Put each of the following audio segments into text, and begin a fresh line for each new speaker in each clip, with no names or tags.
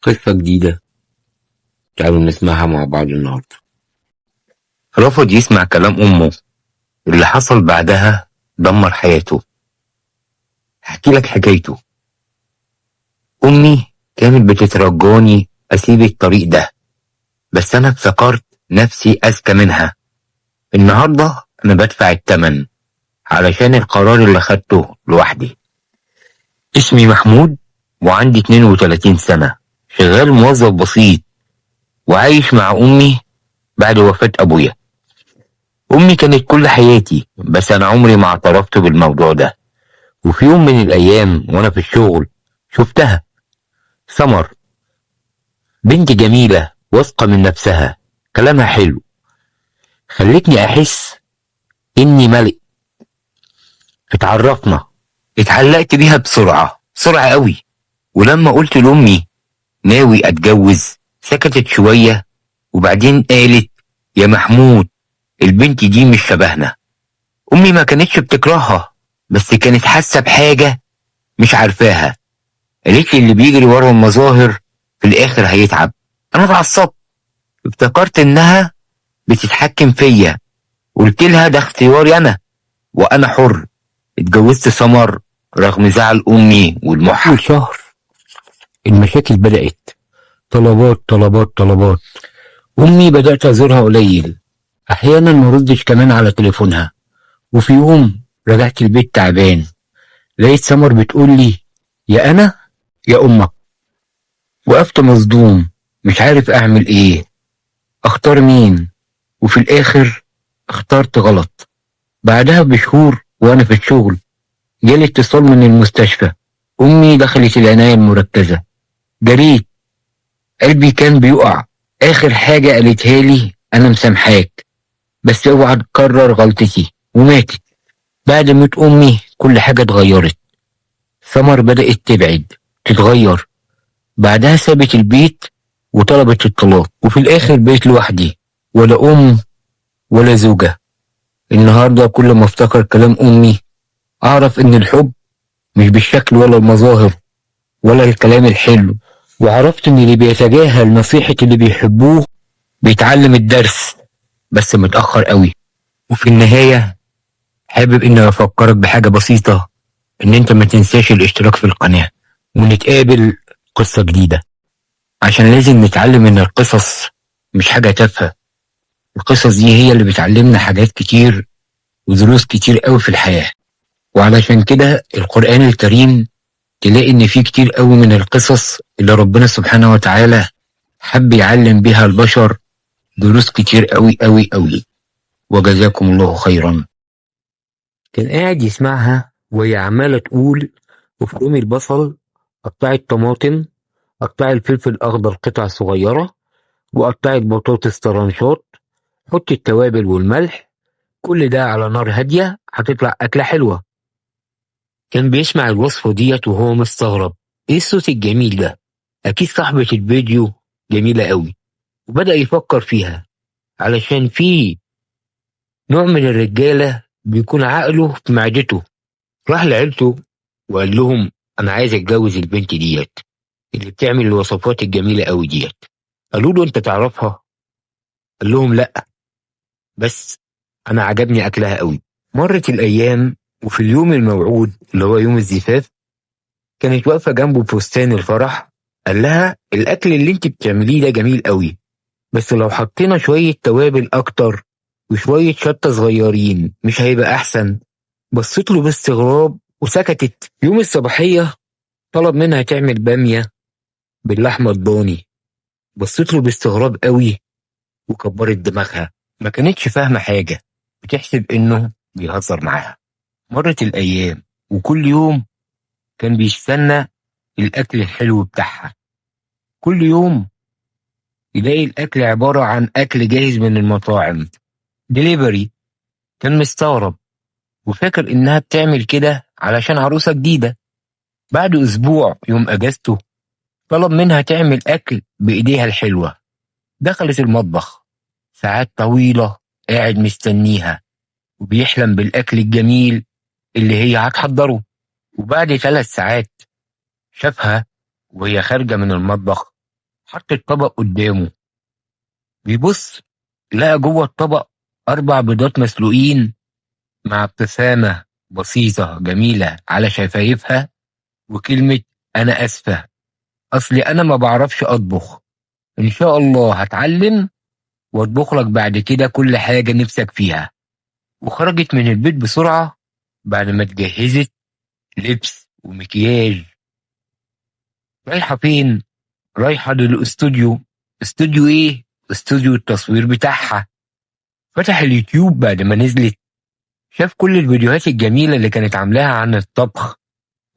قصة جديدة. تعالوا نسمعها مع بعض النهاردة. رفض يسمع كلام أمه. اللي حصل بعدها دمر حياته. هحكي لك حكايته. أمي كانت بتترجاني أسيب الطريق ده، بس أنا افتكرت نفسي أذكى منها. النهاردة أنا بدفع التمن علشان القرار اللي خدته لوحدي. اسمي محمود وعندي 32 سنة، شغال موظف بسيط وعايش مع أمي بعد وفاة أبويا. أمي كانت كل حياتي، بس أنا عمري ما اعترفت بالموضوع ده. وفي يوم من الأيام وأنا في الشغل شفتها، سمر، بنت جميلة واثقة من نفسها، كلامها حلو، خلتني أحس إني ملك. اتعرفنا، اتعلقت بيها بسرعة قوي. ولما قلت لأمي ناوي أتجوز سكتت شوية، وبعدين قالت يا محمود البنت دي مش شبهنا. أمي ما كانتش بتكرهها، بس كانت حاسة بحاجة مش عارفاها. قالت لي اللي بيجري ورا المظاهر في الآخر هيتعب. أنا اتعصبت، افتكرت إنها بتتحكم فيا. قلت لها ده اختياري أنا وأنا حر. اتجوزت سمر رغم زعل أمي والمحا. أول شهر المشاكل بدأت، طلبات طلبات طلبات. أمي بدأت أزورها قليل، أحيانا مردش كمان على تليفونها. وفي يوم رجعت البيت تعبان، لقيت سمر بتقول لي يا أنا يا أمك. وقفت مصدوم، مش عارف أعمل إيه، أختار مين. وفي الآخر اخترت غلط. بعدها بشهور وأنا في الشغل جالي اتصال من المستشفى، أمي دخلت العناية المركزة. جريت، قلبي كان بيقع. آخر حاجة قالتها لي أنا مسامحاك، بس اوعى تكرر غلطتي. وماتت. بعد موت أمي كل حاجة اتغيرت. سمر بدأت تبعد، تتغير. بعدها سابت البيت وطلبت الطلاق، وفي الآخر بقيت لوحدي، ولا أم ولا زوجة. النهاردة كل ما افتكر كلام أمي أعرف إن الحب مش بالشكل ولا المظاهر ولا الكلام الحلو. وعرفت إن اللي بيتجاهل نصيحة اللي بيحبوه بيتعلم الدرس، بس متأخر قوي. وفي النهاية حابب إني أفكرك بحاجة بسيطة، إن أنت ما تنساش الاشتراك في القناة، ونتقابل قصة جديدة، عشان لازم نتعلم إن القصص مش حاجة تافهة. القصص دي هي اللي بتعلمنا حاجات كتير ودروس كتير قوي في الحياة. وعلشان كده القرآن الكريم تلاقي إن فيه كتير قوي من القصص اللي ربنا سبحانه وتعالى حب يعلم بها البشر دروس كتير قوي قوي قوي. وجزاكم الله خيرا. كان قاعد يسمعها وهي عمالة تقول افرمي البصل، قطعي الطماطم، قطعي الفلفل الأخضر قطع صغيرة، وقطعي البطاطس طرنشات، حطي التوابل والملح، كل ده على نار هادية هتطلع أكلة حلوة. كان بيسمع الوصفة ديت وهو مستغرب، ايه الصوت الجميل ده؟ أكيد صاحبة الفيديو جميلة قوي. وبدأ يفكر فيها، علشان في نوع من الرجالة بيكون عقله في معدته. راح لعيلته وقال لهم أنا عايز أتجوز البنت ديت اللي بتعمل الوصفات الجميلة قوي ديت. قالوا له أنت تعرفها؟ قال لهم لأ، بس أنا عجبني أكلها قوي. مرت الأيام، وفي اليوم الموعود اللي هو يوم الزفاف كانت واقفة جنبه في فستان الفرح. قال لها الأكل اللي أنت بتعمليه ده جميل قوي، بس لو حطينا شوية توابل أكتر وشوية شطة صغيرين مش هيبقى أحسن؟ بصت له باستغراب وسكتت. يوم الصباحية طلب منها تعمل بامية باللحمة الضاني. بصت له باستغراب قوي وكبرت دماغها، ما كانتش فاهمة حاجة، بتحسب إنه بيهزر معاها. مرت الأيام، وكل يوم كان بيستنى الأكل الحلو بتاعها. كل يوم يلاقي الأكل عبارة عن أكل جاهز من المطاعم، ديليفري. كان مستغرب وفاكر إنها بتعمل كده علشان عروسة جديدة. بعد أسبوع يوم أجازته طلب منها تعمل أكل بإيديها الحلوة. دخلت المطبخ، ساعات طويلة قاعد مستنيها وبيحلم بالأكل الجميل اللي هي هتحضره. وبعد 3 ساعات شافها وهي خارجة من المطبخ حط الطبق قدامه، بيبص لقى جوه الطبق 4 بيضات مسلوقين مع ابتسامة بسيطة جميلة على شفايفها وكلمة أنا آسفة، أصلي أنا ما بعرفش أطبخ، إن شاء الله هتعلم وأطبخ لك بعد كده كل حاجة نفسك فيها. وخرجت من البيت بسرعة بعد ما اتجهزت لبس ومكياج. رايحة فين؟ رايحة للأستوديو. استوديو إيه؟ استوديو التصوير بتاعها. فتح اليوتيوب بعد ما نزلت، شاف كل الفيديوهات الجميلة اللي كانت عاملاها عن الطبخ،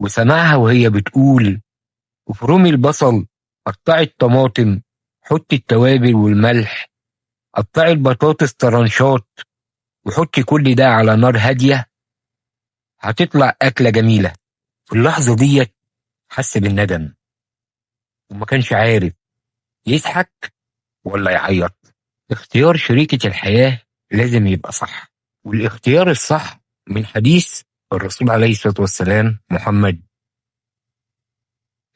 وسمعها وهي بتقول افرمي البصل، قطعي الطماطم، حطي التوابل والملح، قطعي البطاطس طرنشات، وحطي كل ده على نار هادية، هتطلع أكلة جميلة. في اللحظة ديت حس بالندم وما كانش عارف يضحك ولا يعيط. اختيار شريكة الحياة لازم يبقى صح، والاختيار الصح من حديث الرسول عليه الصلاة والسلام محمد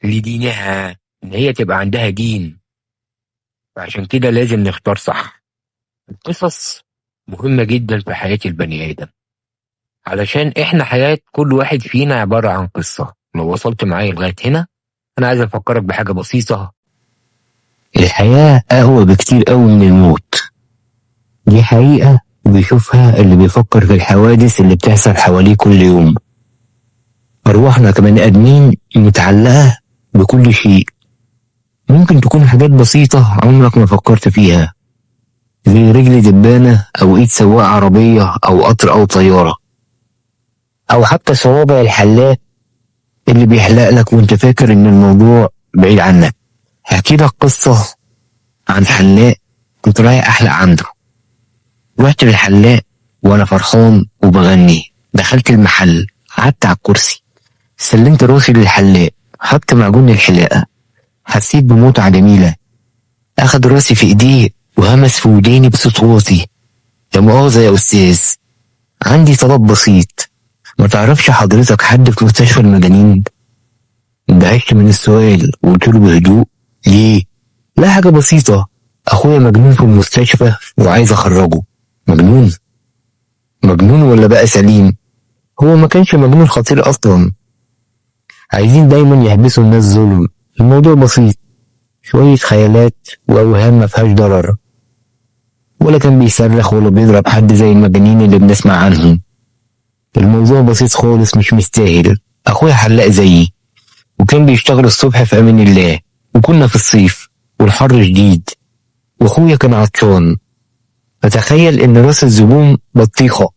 لدينها، إن هي تبقى عندها دين، فعشان كده لازم نختار صح. القصص مهمة جدا في حياة البني آدم، علشان إحنا حياة كل واحد فينا عبارة عن قصة. لو وصلت معايا لغاية هنا أنا عايز أفكرك بحاجة بسيطة، الحياة أقوى بكتير قوي من الموت. دي حقيقة بيشوفها اللي بيفكر في الحوادث اللي بتحصل حواليه كل يوم. أرواحنا كبني آدمين متعلقة بكل شيء، ممكن تكون حاجات بسيطة عمرك ما فكرت فيها، زي رجل دبانة أو إيد سواق عربية أو قطر أو طيارة، أو حتى صوابع الحلاق اللي بيحلق لك وانت فاكر إن الموضوع بعيد عنك. هحكي لك قصة عن حلاق كنت رايح أحلق عنده. رحت للحلاق وأنا فرحان وبغني، دخلت المحل، قعدت على الكرسي، سلمت راسي للحلاق، حط معجون الحلاقة، حسيت بمتعة جميلة. أخد راسي في إيديه وهمس في وداني بصوت واطي، يا مؤاخذة يا أستاذ، عندي طلب بسيط، ما تعرفش حضرتك حد في مستشفى المجانين؟ اندهشت من السؤال وقلت له بهدوء ليه؟ لا حاجة بسيطة، أخويا مجنون في المستشفى وعايز أخرجه. مجنون؟ مجنون ولا بقى سليم؟ هو ما كانش مجنون خطير أصلا، عايزين دايما يحبسوا الناس ظلم، الموضوع بسيط، شوية خيالات وأوهام مفيهاش ضرر، ولا كان بيصرخ ولا بيضرب حد زي المجانين اللي بنسمع عنهم. الموضوع بسيط خالص مش مستاهل. أخويا حلاق زيي وكان بيشتغل الصبح في أمان الله، وكنا في الصيف والحر شديد، وأخويا كان عطشان، فتخيل إن راس الزبون بطيخة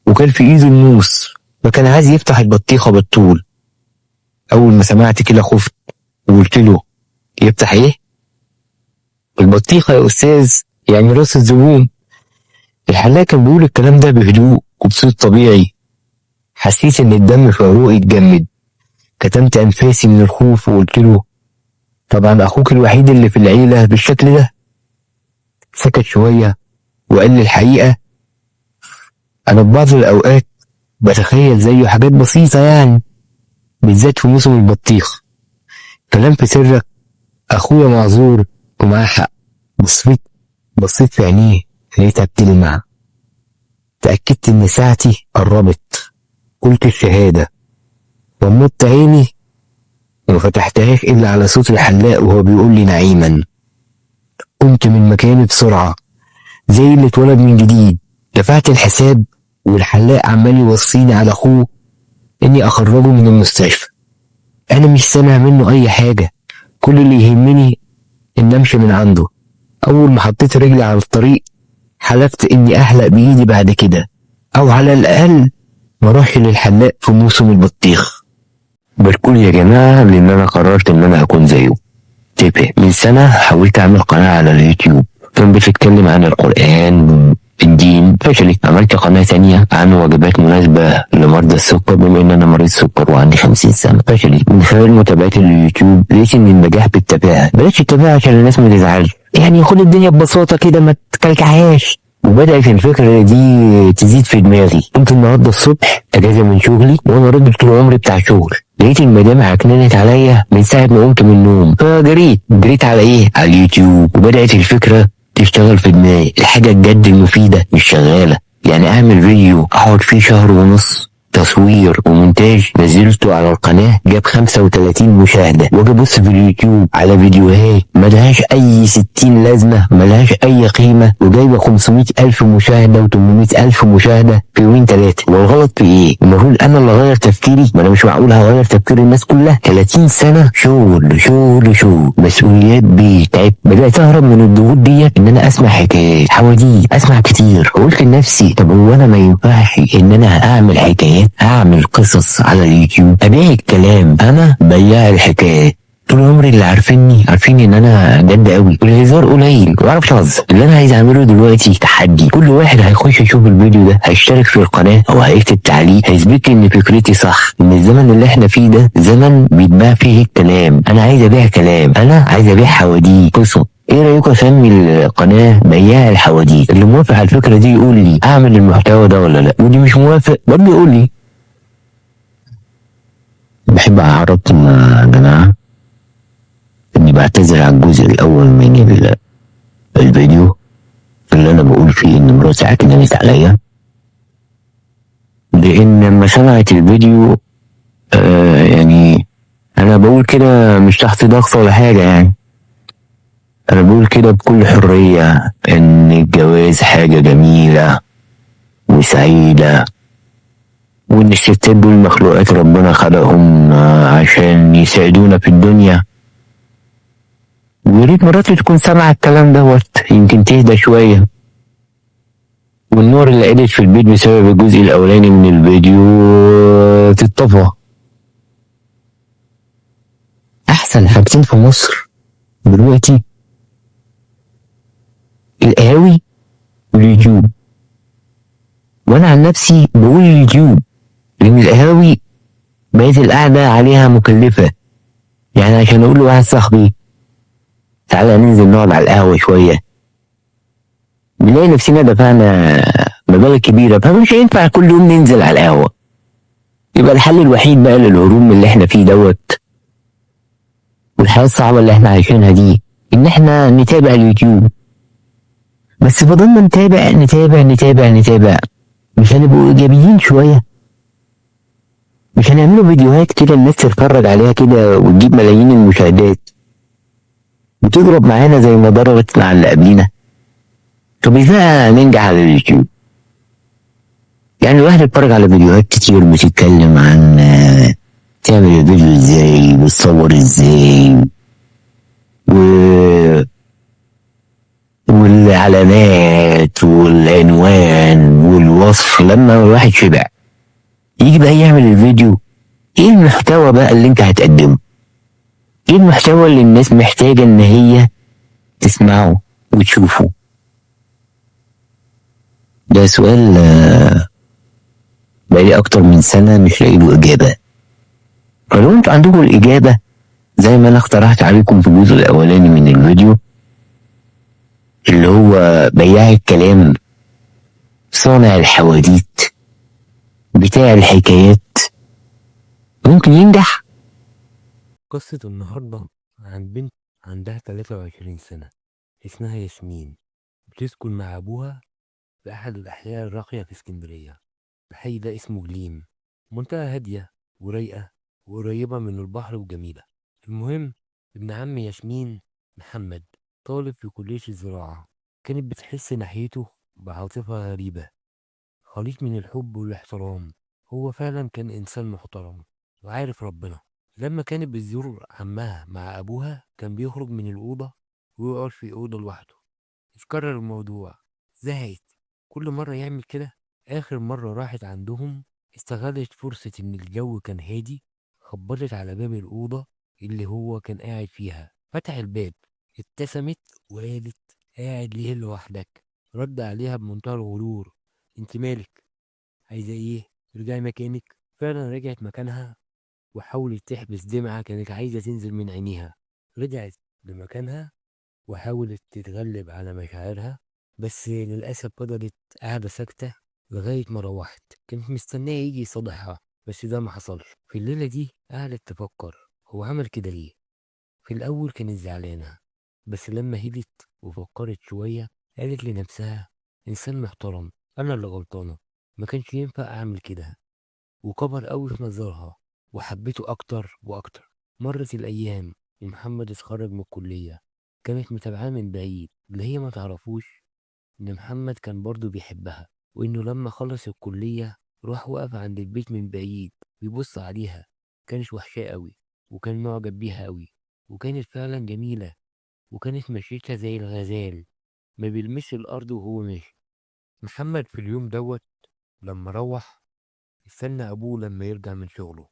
وكان في إيده الموس، فكان عايز يفتح البطيخة بالطول. أول ما سمعت كده خفت وقلت له يفتح إيه؟ البطيخة يا أستاذ، يعني راس الزبون. الحلاق كان بيقول الكلام ده بهدوء وبصوت طبيعي. حسيت إن الدم في عروقي اتجمد، كتمت أنفاسي من الخوف وقلت له طبعا أخوك الوحيد اللي في العيلة بالشكل ده. سكت شوية وقال لي الحقيقة أنا ببعض الأوقات بتخيل زيه حاجات بسيطة يعني، بالذات في موسم البطيخ. كلام في سرك، أخويا معذور ومعاه حق. بصيت في عينيه لقيتها بتلمع، تأكدت إن ساعتي قربت، قلت الشهادة ومدت عيني وما فتحتهاش إلا على صوت الحلاق وهو بيقول لي نعيما. قمت من مكاني بسرعة زي اللي اتولد من جديد، دفعت الحساب والحلاق عمال يوصيني على أخوه إني أخرجه من المستشفى. أنا مش سامع منه أي حاجة، كل اللي يهمني إن أمشي من عنده. أول ما حطيت رجلي على الطريق حلفت إني أحلق بإيدي بعد كده، أو على الأقل ما أروحش للحلاق في موسم البطيخ. باركولي يا جماعة لأن أنا قررت إن أنا هكون زيه. من سنة حاولت أعمل قناة على اليوتيوب كان بتتكلم عن القرآن الدين، فشلت. عملت قناة تانية عن وجبات مناسبة لمرضى السكر بما إن أنا مريض سكر وعندي 50 سنة، فشلت. من خلال متابعة اليوتيوب لقيت إن النجاح بالتباهة، بلاش تتابعها عشان الناس ما تزعلش، يعني خد الدنيا ببساطة كده ما تكلكعهاش. وبدأت الفكرة دي تزيد في دماغي. قمت النهاردة الصبح أجازة من شغلي وأنا راجل طول عمري بتاع شغل، لقيت المدام عكننت عليا من ساعة ما قمت من النوم، فجريت على ايه؟ على اليوتيوب، وبدأت الفكرة تشتغل في دماغي. الحاجة الجد المفيدة مش شغالة. يعني اعمل فيديو اقعد فيه شهر ونص تصوير ومونتاج، نزلته على القناة جاب 35 مشاهدة، واجي ابص في اليوتيوب على فيديوهات ملهاش اي 60 لازمة، ملهاش اي قيمة، وجايبة 500 الف مشاهدة و800 الف مشاهدة في يومين ثلاثة. والغلط في ايه؟ المفروض انا اللي اغير تفكيري؟ ما انا مش معقول هغير تفكير الناس كلها. 30 سنة شغل شغل شغل، مسؤوليات، بيت، تعب. بدأت اهرب من الضغوط ديت ان انا اسمع حكايات، حواديت، اسمع كتير. قلت لنفسي طب هو انا ما ينفعش ان انا اعمل حكايات، اعمل قصص على اليوتيوب، ابيع الكلام، انا بياع الحكايات. طول عمري اللي عارفين ان انا جد قوي، والهزار قليل، ما بعرفش اهزر. اللي انا عايز اعمله دلوقتي تحدي، كل واحد هيخش يشوف الفيديو ده، هيشترك في القناه او هيكتب تعليق، هيثبت لي ان فكرتي صح، ان الزمن اللي احنا فيه ده زمن بيتباع فيه الكلام. انا عايز ابيع كلام، انا عايز ابيع حواديت، قصص. ايه رايكم اسمي القناه بياع الحواديت؟ اللي موافق على الفكره دي يقول لي اعمل المحتوى ده ولا لا، واللي مش موافق برضه يقول لي. بحب اعرفكم يا جماعه اني بعتذر عن الجزء الاول من الفيديو اللي انا بقول فيه ان مراتي عكننت عليا، لان لما سمعت الفيديو يعني انا بقول كده مش تحت ضغط ولا حاجه، يعني انا بقول كده بكل حريه ان الجواز حاجه جميله وسعيده، وان الستات دول مخلوقات ربنا خلقهم عشان يساعدونا في الدنيا. ويا ريت مراتي تكون سامعه الكلام دوت، يمكن تهدى شويه. والنور اللي قلت في البيت بسبب الجزء الاولاني من الفيديو تتطفى. احسن حاجتين في مصر دلوقتي القهاوي واليوتيوب. وانا عن نفسي بقول اليوتيوب، لان القهاوي بقيت القعده عليها مكلفه. يعني عشان اقول لواحد صاحبي تعالى ننزل نقعد على القهوه شويه، بنلاقي نفسنا دفعنا مبالغ كبيره، فمش هينفع كل يوم ننزل على القهوه. يبقى الحل الوحيد بقى للهروب من اللي احنا فيه دوت والحياه الصعبه اللي احنا عايشينها دي ان احنا نتابع اليوتيوب. بس فضلنا نتابع نتابع نتابع نتابع، مش هنبقوا ايجابيين شويه؟ مش هنعملوا فيديوهات كده الناس تتفرج عليها كده وتجيب ملايين المشاهدات وتضرب معانا زي ما ضربت مع اللي قبلينا؟ طب ازاي ننجح على اليوتيوب؟ يعني الواحد يتفرج على فيديوهات كتير بتتكلم عن تعمل الفيديو ازاي، بتصور ازاي، و... والعلامات والعنوان والوصف. لما الواحد شبع يجي بقى يعمل الفيديو، ايه المحتوى بقى اللي انت هتقدمه؟ ايه المحتوى اللي الناس محتاجة ان هي تسمعه وتشوفه؟ ده سؤال بقالي اكتر من سنة مش لاقي له اجابة. فلو انتوا عندكم الاجابة زي ما انا اقترحت عليكم في الجزء الاولاني من الفيديو اللي هو بياع الكلام، صانع الحواديت، بتاع الحكايات، ممكن ينجح.
قصة النهاردة عن بنت عندها 23 سنة اسمها ياسمين، بتسكن مع أبوها في أحد الأحياء الراقية في اسكندرية. الحي ده اسمه جليم، منطقة هادية ورايقة وقريبة من البحر وجميلة. المهم ابن عم ياسمين محمد طالب في كلية الزراعة، كانت بتحس ناحيته بعاطفة غريبة، خليط من الحب والاحترام. هو فعلا كان إنسان محترم وعارف ربنا. لما كانت بتزور عمها مع أبوها كان بيخرج من الأوضة ويقعد في أوضة لوحده. اتكرر الموضوع، زهقت كل مرة يعمل كده. آخر مرة راحت عندهم استغلت فرصة إن الجو كان هادي، خبطت على باب الأوضة اللي هو كان قاعد فيها. فتح الباب، ابتسمت وقالت قاعد ليه لوحدك؟ رد عليها بمنتهى الغرور انت مالك؟ عايزة ايه؟ ترجعي مكانك. فعلا رجعت مكانها وحاولت تحبس دمعة كانت عايزة تنزل من عينيها. رجعت لمكانها وحاولت تتغلب على مشاعرها، بس للأسف فضلت قاعدة ساكتة لغاية ما روحت. كانت مستنية يجي يصالحها بس ده ما حصلش. في الليلة دي قعدت تفكر هو عمل كده ليه. في الأول كانت زعلانة، بس لما هدت وفكرت شوية قالت لنفسها إنسان محترم، أنا اللي غلطانة، ما كانش ينفع أعمل كده. وكبر قوي في نظرها وحبته أكتر وأكتر. مرت الأيام ومحمد اتخرج من الكلية. كانت متابعاه من بعيد، اللي هي ما تعرفوش إن محمد كان برضه بيحبها، وإنه لما خلص الكلية راح وقف عند البيت من بعيد بيبص عليها. كانت وحشاه قوي، وكان معجب بيها قوي، وكانت فعلا جميلة، وكانت مشيتها زي الغزال ما بيلمس الأرض وهو ماشي. محمد في اليوم دوت لما روح استنى أبوه لما يرجع من شغله،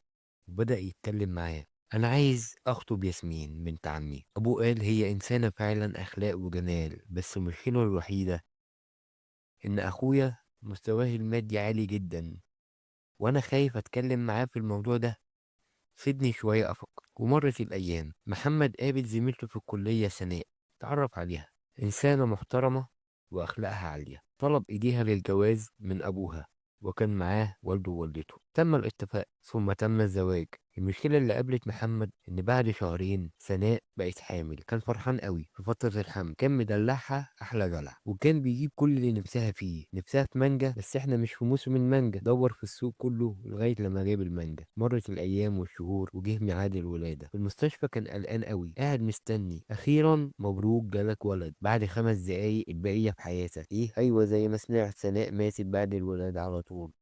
وبدأ يتكلم معاه. أنا عايز أخطب ياسمين بنت عمي. أبوه قال هي إنسانة فعلا أخلاق وجمال، بس المشكلة الوحيدة إن أخويا مستواه المادي عالي جدا، وأنا خايف أتكلم معاه في الموضوع ده، سيبني شوية أفكر. ومرت الأيام، محمد قابل زميلته في الكلية سناء، اتعرف عليها، إنسانة محترمة وأخلاقها عالية. طلب إيديها للجواز من أبوها، وكان معاه والده ووالدته. تم الاتفاق ثم تم الزواج. المشكلة اللي قابلت محمد إن بعد شهرين سناء بقت حامل. كان فرحان قوي في فترة الحمل، كان مدلعها أحلى دلع، وكان بيجيب كل اللي نفسها فيه. نفسها في مانجا، بس إحنا مش في موسم المانجا. دور في السوق كله لغاية لما جاب المانجا. مرت الأيام والشهور وجه ميعاد الولادة. في المستشفى كان قلقان قوي، قاعد مستني. أخيرا مبروك جالك ولد. بعد 5 دقايق البقية في حياتك. إيه؟ أيوة زي ما سمعت، سناء ماتت بعد الولادة على طول.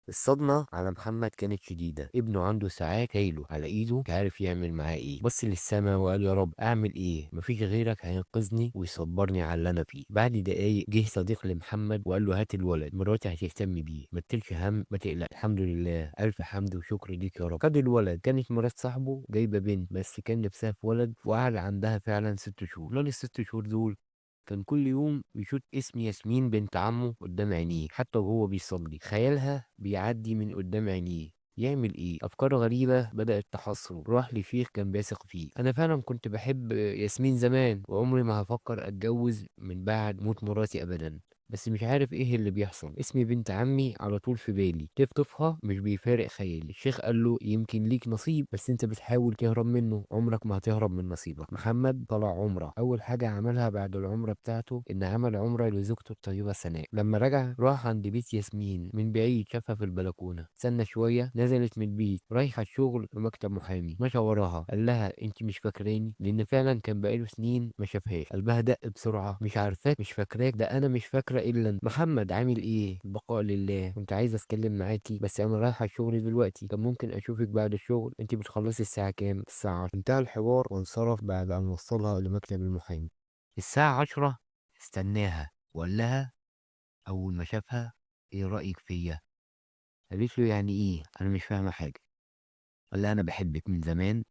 الصدمة على محمد كانت شديدة. ابنه عنده ساعات كايله على ايده، مش عارف يعمل معاه ايه. بص للسما وقال يا رب اعمل ايه، مفيش غيرك هينقذني ويصبرني على اللي انا فيه. بعد دقايق جه صديق لمحمد وقال له هات الولد، مراتي هتهتم بيه، ما تلش هم، ما تقلق. الحمد لله، الف حمد وشكر ليك يا رب. خد الولد. كانت مرات صاحبه جايبه بنت، بس كان نفسها في ولد، وقعد عندها فعلا 6 شهور. خلال ال6 شهور دول كان كل يوم بيشوف اسم ياسمين بنت عمه قدام عينيه، حتى وهو بيصلي خيالها بيعدي من قدام عينيه. يعمل ايه؟ افكار غريبة بدأت تحصره. راح لشيخ كان بيثق فيه. انا فعلا كنت بحب ياسمين زمان، وعمري ما هفكر اتجوز من بعد موت مراتي ابدا، بس مش عارف ايه اللي بيحصل. اسم بنت عمي على طول في بالي، تخطفها مش بيفارق خيالي. الشيخ قال له يمكن ليك نصيب، بس انت بتحاول تهرب منه، عمرك ما هتهرب من نصيبك. محمد طلع عمره. اول حاجة عملها بعد العمرة بتاعته ان عمل عمرة لزوجته الطيبة سناء. لما رجع راح عند بيت ياسمين من بعيد، شافها في البلكونة، استنى شوية، نزلت من البيت رايحة الشغل في مكتب محامي. مشى وراها قال لها انت مش فاكراني، لان فعلا كان بقاله سنين ما شافهاش. قلبها دق بسرعة، مش عارفاك، مش فاكراك، ده انا مش فاكرة الا انت. محمد عامل ايه؟ البقاء لله. كنت عايز اتكلم معاكي بس انا رايحة الشغل دلوقتي، كان ممكن اشوفك بعد الشغل؟ انت بتخلصي الساعة كام؟ الساعة 10. انتهى الحوار وانصرف بعد ان وصلها لمكتب المحامي. الساعة 10 استناها وقال لها اول ما شافها ايه رأيك فيا؟ قالت له يعني ايه؟ انا مش فاهمة حاجة. قال لها انا بحبك من زمان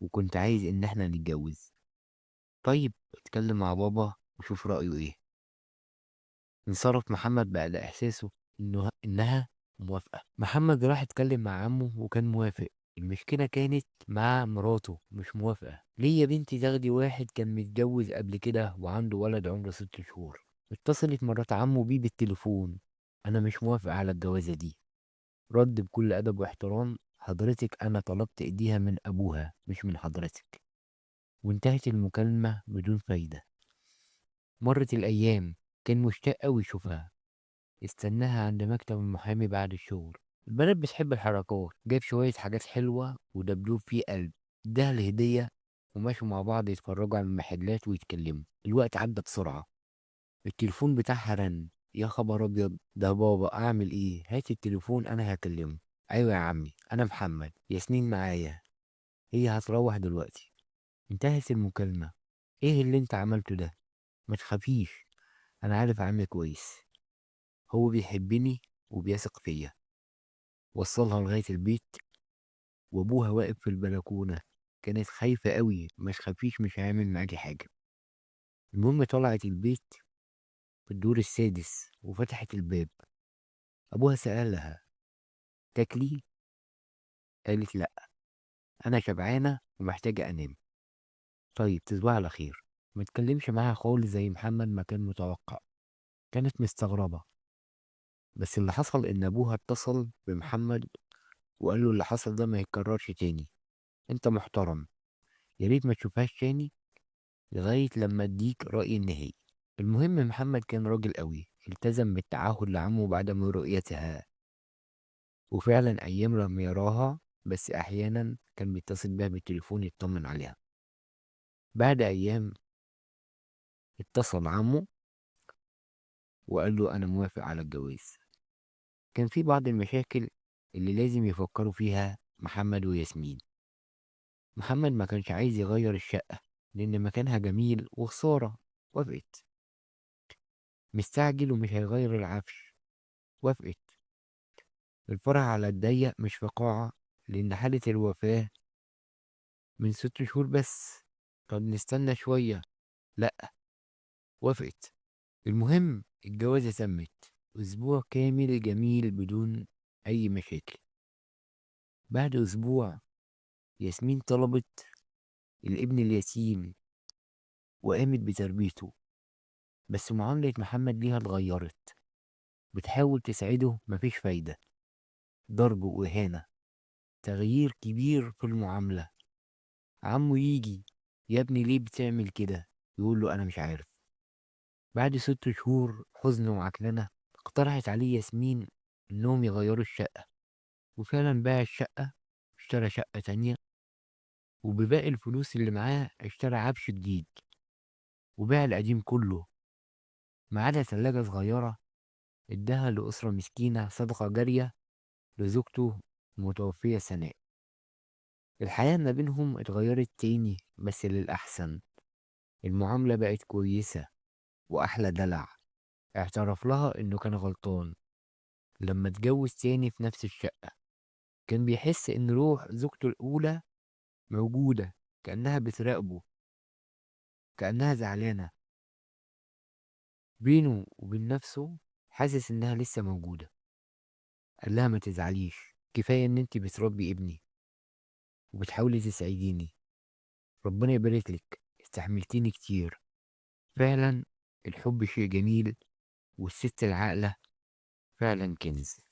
وكنت عايز ان احنا نتجوز. طيب اتكلم مع بابا وشوف رأيه ايه. انصرف محمد بعد احساسه انها موافقة. محمد راح اتكلم مع عمه وكان موافق. المشكلة كانت مع مراته، مش موافقة. ليه يا بنتي تاخدي واحد كان متجوز قبل كده وعنده ولد عمره 6 شهور؟ اتصلت مرات عمه بيه بالتليفون، انا مش موافقة على الجوازة دي. رد بكل ادب واحترام، حضرتك انا طلبت ايديها من ابوها مش من حضرتك. وانتهت المكالمة بدون فايدة. مرت الأيام، كان مشتاق أوي يشوفها. استناها عند مكتب المحامي بعد الشغل. البنات بتحب الحركات. جاب شوية حاجات حلوة ودبدوب فيه قلب، اداها الهدية، ومشوا مع بعض يتفرجوا على المحلات ويتكلموا. الوقت عدى بسرعة. التليفون بتاعها رن. يا خبر أبيض، ده بابا، أعمل إيه؟ هات التليفون أنا هكلمه. أيوة يا عمي، أنا محمد، ياسمين معايا، هي هتروح دلوقتي. انتهت المكالمة. إيه اللي أنت عملته ده؟ ما تخافيش، انا عارف عمي كويس، هو بيحبني وبيثق فيا. وصلها لغاية البيت وابوها واقف في البلكونة. كانت خايفة قوي. ما تخافيش، مش هعمل معاكي حاجة. المهم طلعت البيت في الدور السادس وفتحت الباب. ابوها سألها تاكلي؟ قالت لا، انا شبعانة ومحتاجة انام. طيب تصبح على خير. ما تكلمش معاها خالص زي محمد ما كان متوقع. كانت مستغربة. بس اللي حصل ان ابوها اتصل بمحمد وقال له اللي حصل ده ما يتكررش تاني، انت محترم، يا ريت ما تشوفهاش تاني لغاية لما اديك رأيي النهائي. المهم محمد كان راجل قوي، التزم بالتعهد لعمه بعد من رؤيتها، وفعلا أيام لم يراها، بس أحيانا كان بيتصل بيها بالتليفون يطمن عليها. بعد أيام اتصل عمه وقال له أنا موافق على الجواز. كان في بعض المشاكل اللي لازم يفكروا فيها محمد وياسمين. محمد ما كانش عايز يغير الشقة لأن مكانها جميل وخسارة، وافقت. مستعجل ومش هيغير العفش، وافقت. الفرح على الضيق مش في قاعة لأن حالة الوفاة من 6 شهور بس، طب نستنى شوية، لأ، وافقت. المهم الجوازة تمت، أسبوع كامل جميل بدون أي مشاكل. بعد أسبوع ياسمين طلبت الابن اليتيم وقامت بتربيته، بس معاملة محمد ليها اتغيرت. بتحاول تساعده، مفيش فايدة، ضرب وإهانة، تغيير كبير في المعاملة. عمه يجي، يا ابني ليه بتعمل كده؟ يقول له أنا مش عارف. بعد 6 شهور حزن وعكننة اقترحت عليه ياسمين إنهم يغيروا الشقة، وفعلا باع الشقة، اشترى شقة تانية، وبباقي الفلوس اللي معاه اشترى عفش جديد، وباع القديم كله ما عدا تلاجة صغيرة اداها لأسرة مسكينة صدقة جارية لزوجته المتوفية سناء. الحياة ما بينهم اتغيرت تاني بس للأحسن. المعاملة بقت كويسة وأحلى دلع. اعترف لها إنه كان غلطان لما اتجوز تاني في نفس الشقة. كان بيحس إن روح زوجته الأولى موجودة، كأنها بتراقبه، كأنها زعلانة. بينه وبين نفسه حاسس إنها لسه موجودة. قال لها ما تزعليش، كفاية إن انتي بتربي ابني وبتحاولي تسعديني، ربنا يبارك لك، استحملتيني كتير. فعلا الحب شيء جميل، والست العاقلة فعلا كنز.